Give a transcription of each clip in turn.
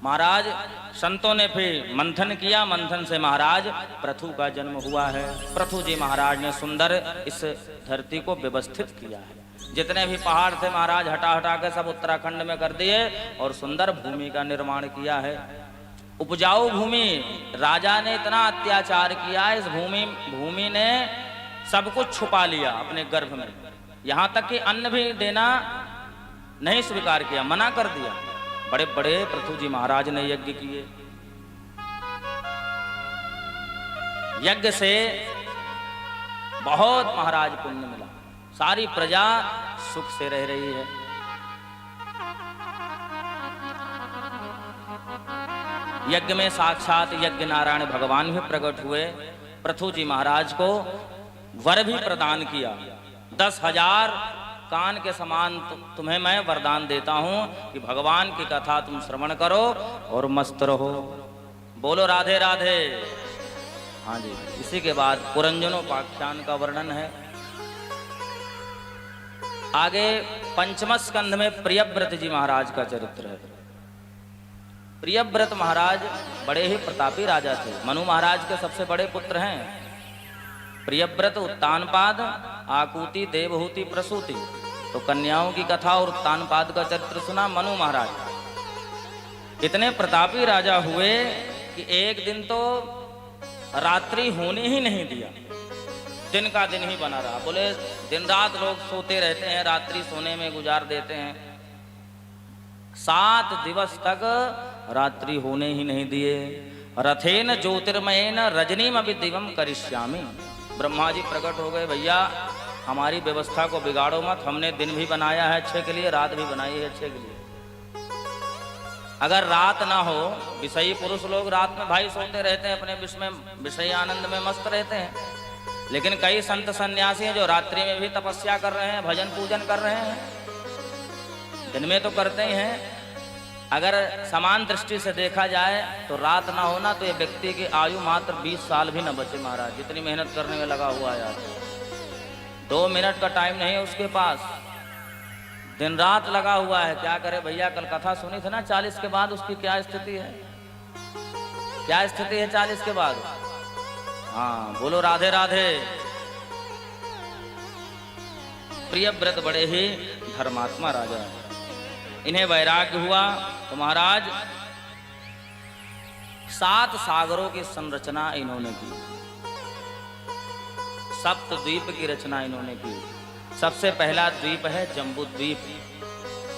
महाराज संतों ने फिर मंथन किया, मंथन से महाराज पृथु का जन्म हुआ है। पृथु जी महाराज ने सुंदर इस धरती को व्यवस्थित किया है। जितने भी पहाड़ थे महाराज हटा हटा के सब उत्तराखंड में कर दिए और सुंदर भूमि का निर्माण किया है। उपजाऊ भूमि, राजा ने इतना अत्याचार किया, इस भूमि ने सब कुछ छुपा लिया अपने गर्भ में, यहां तक कि अन्न भी देना नहीं स्वीकार किया, मना कर दिया। बड़े बड़े पृथु जी महाराज ने यज्ञ किए, यज्ञ से बहुत महाराज पुण्य मिला, सारी प्रजा सुख से रह रही है। यज्ञ में साक्षात यज्ञ नारायण भगवान भी प्रकट हुए। पृथु जी महाराज को वर भी प्रदान किया, 10,000 कान के समान तुम्हें मैं वरदान देता हूं कि भगवान की कथा तुम श्रवण करो और मस्त रहो। बोलो राधे राधे। हाँ जी, इसी के बाद पुरंजनोपाख्यान का वर्णन है। आगे पंचम स्कंध में प्रियव्रत जी महाराज का चरित्र है। प्रियव्रत महाराज बड़े ही प्रतापी राजा थे, मनु महाराज के सबसे बड़े पुत्र हैं। प्रियव्रत, उत्तानपाद, आकुति, देवहूति, प्रसूति, तो कन्याओं की कथा और उत्तानपाद का चरित्र सुना मनु महाराज। इतने प्रतापी राजा हुए कि एक दिन तो रात्रि होने ही नहीं दिया, दिन का दिन ही बना रहा। बोले दिन रात लोग सोते रहते हैं, रात्रि सोने में गुजार देते हैं, 7 दिवस तक रात्रि होने ही नहीं दिए। रथेन ज्योतिर्मयेन रजनीम अभी दिवम करिष्यामि। ब्रह्मा जी प्रकट हो गए, भैया हमारी व्यवस्था को बिगाड़ो मत, हमने दिन भी बनाया है अच्छे के लिए, रात भी बनाई है अच्छे के लिए। अगर रात ना हो, विषयी पुरुष लोग रात में भाई सोते रहते हैं, अपने विषय आनंद में मस्त रहते हैं, लेकिन कई संत सन्यासी हैं जो रात्रि में भी तपस्या कर रहे हैं, भजन पूजन कर रहे हैं, दिन में तो करते ही हैं। अगर समान दृष्टि से देखा जाए तो रात ना होना तो ये व्यक्ति की आयु मात्र 20 साल भी न बचे महाराज, जितनी मेहनत करने में लगा हुआ है। 2 मिनट का टाइम नहीं है उसके पास, दिन रात लगा हुआ है। क्या करे भैया, कल कथा सुनी थी ना 40 के बाद उसकी क्या स्थिति है, क्या स्थिति है 40 के बाद। हाँ बोलो राधे राधे। प्रियव्रत बड़े ही धर्मात्मा राजा है, इन्हें वैराग्य हुआ तो महाराज 7 सागरों की संरचना इन्होंने की, 7 द्वीप की रचना इन्होंने की। सबसे पहला द्वीप है जम्बू द्वीप,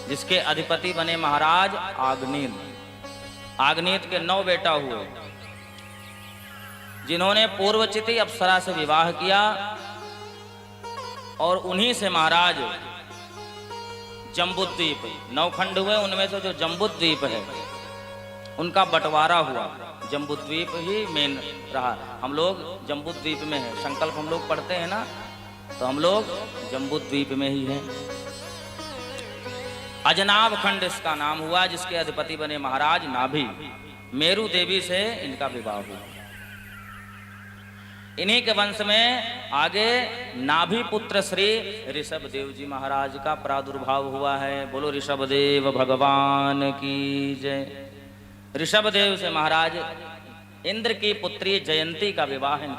जिसके अधिपति बने महाराज आग्नेय। आग्नेय के 9 बेटा हुए, जिन्होंने पूर्वचिति अप्सरा से विवाह किया, और उन्हीं से महाराज जम्बूद्वीप 9 खंड हुए। उनमें से जो जम्बूद्वीप है उनका बंटवारा हुआ, जम्बूद्वीप ही मेन रहा। हम लोग जम्बूद्वीप में हैं, संकल्प हम लोग पढ़ते हैं ना, तो हम लोग जम्बूद्वीप में ही हैं। अजनाभ खंड इसका नाम हुआ, जिसके अधिपति बने महाराज नाभि। मेरु देवी से इनका विवाह हुआ। इन्हीं के वंश में आगे नाभि पुत्र श्री ऋषभदेव जी महाराज का प्रादुर्भाव हुआ है। बोलो ऋषभदेव भगवान की जय। ऋषभदेव से महाराज इंद्र की पुत्री जयंती का विवाह है।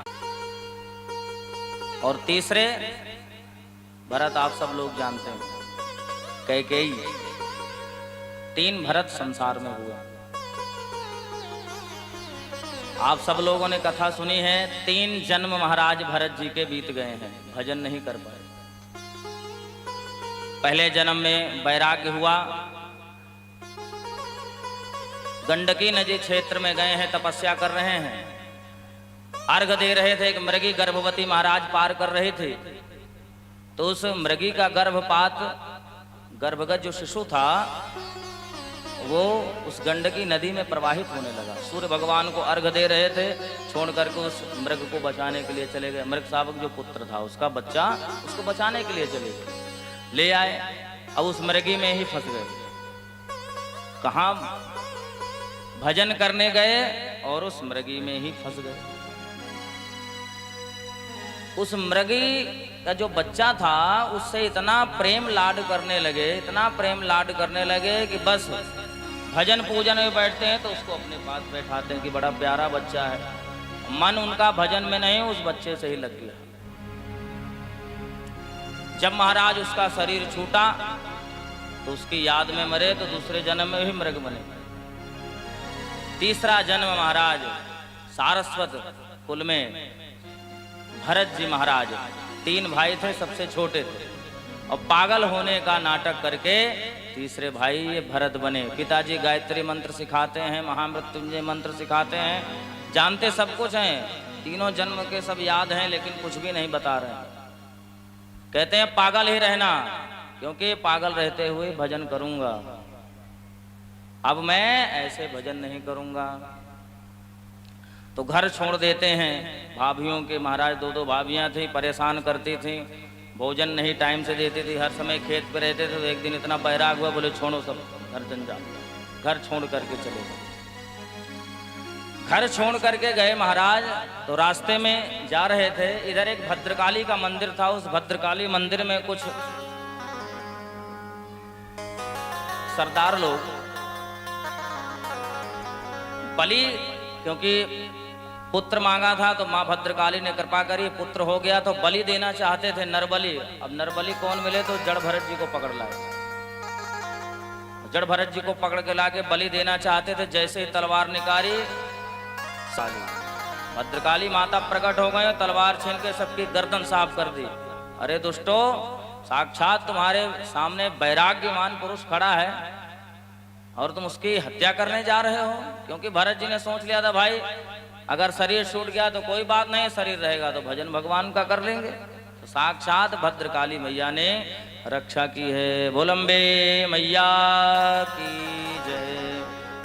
और तीसरे भरत, आप सब लोग जानते हैं, कैकेयी। 3 भरत संसार में हुआ। आप सब लोगों ने कथा सुनी है, 3 जन्म महाराज भरत जी के बीत गए हैं, भजन नहीं कर पाए। पहले जन्म में वैराग्य हुआ, गंडकी नदी क्षेत्र में गए हैं, तपस्या कर रहे हैं, अर्घ दे रहे थे। एक मृगी गर्भवती महाराज पार कर रहे थे, तो उस मृगी का गर्भगत जो शिशु था वो उस गंडकी नदी में प्रवाहित होने लगा। सूर्य भगवान को अर्घ दे रहे थे, छोड़ करके उस मृग को बचाने के लिए चले गए। मृग शावक जो पुत्र था उसका बच्चा, उसको बचाने के लिए चले गए, ले आए। अब उस मृगी में ही फंस गए। कहाँ भजन करने गए और उस मृगी में ही फंस गए। उस मृगी का जो बच्चा था उससे इतना प्रेम लाड करने लगे, इतना प्रेम लाड करने लगे कि बस भजन पूजन में बैठते हैं तो उसको अपने पास बैठाते हैं कि बड़ा प्यारा बच्चा है। मन उनका भजन में नहीं, उस बच्चे से ही लग गया। जब महाराज उसका शरीर छूटा तो उसकी याद में मरे, तो दूसरे जन्म में भी मृग बने। तीसरा जन्म महाराज सारस्वत कुल में भरत जी महाराज, 3 भाई थे, सबसे छोटे थे, और पागल होने का नाटक करके तीसरे भाई ये भरत बने। पिताजी गायत्री मंत्र सिखाते हैं, महामृत्युंजय मंत्र सिखाते हैं, जानते सब कुछ हैं, तीनों जन्म के सब याद हैं, लेकिन कुछ भी नहीं बता रहे हैं। कहते हैं पागल ही रहना, क्योंकि पागल रहते हुए भजन करूंगा, अब मैं ऐसे भजन नहीं करूंगा। तो घर छोड़ देते हैं। भाभियों के, महाराज 2-2 भाभियां थी, परेशान करती थी, भोजन नहीं टाइम से देती थी, हर समय खेत पे रहते थे। तो एक दिन इतना बैराग हुआ, बोले छोड़ो सब, घर जंजाल, घर छोड़ करके चले गए। घर छोड़ करके गए महाराज, तो रास्ते में जा रहे थे, इधर एक भद्रकाली का मंदिर था। उस भद्रकाली मंदिर में कुछ सरदार लोग बलि, क्योंकि पुत्र मांगा था तो माँ भद्रकाली ने कृपा करी, पुत्र हो गया, तो बलि देना चाहते थे, नरबलि। अब नरबलि कौन मिले, तो जड़ भरत जी को पकड़ लाए। जड़ भरत जी को पकड़ के लाके बलि देना चाहते थे। जैसे ही तलवार निकाली, साली भद्रकाली माता प्रकट हो गए, तलवार छीन के सबकी गर्दन साफ कर दी। अरे दुष्टो, साक्षात तुम्हारे सामने वैराग्यवान पुरुष खड़ा है और तुम उसकी हत्या करने जा रहे हो। क्योंकि भरत जी ने सोच लिया था, भाई अगर शरीर छूट गया तो कोई बात नहीं, शरीर रहेगा तो भजन भगवान का कर लेंगे। तो साक्षात भद्रकाली मैया ने रक्षा की है। बोलंबे मैया की।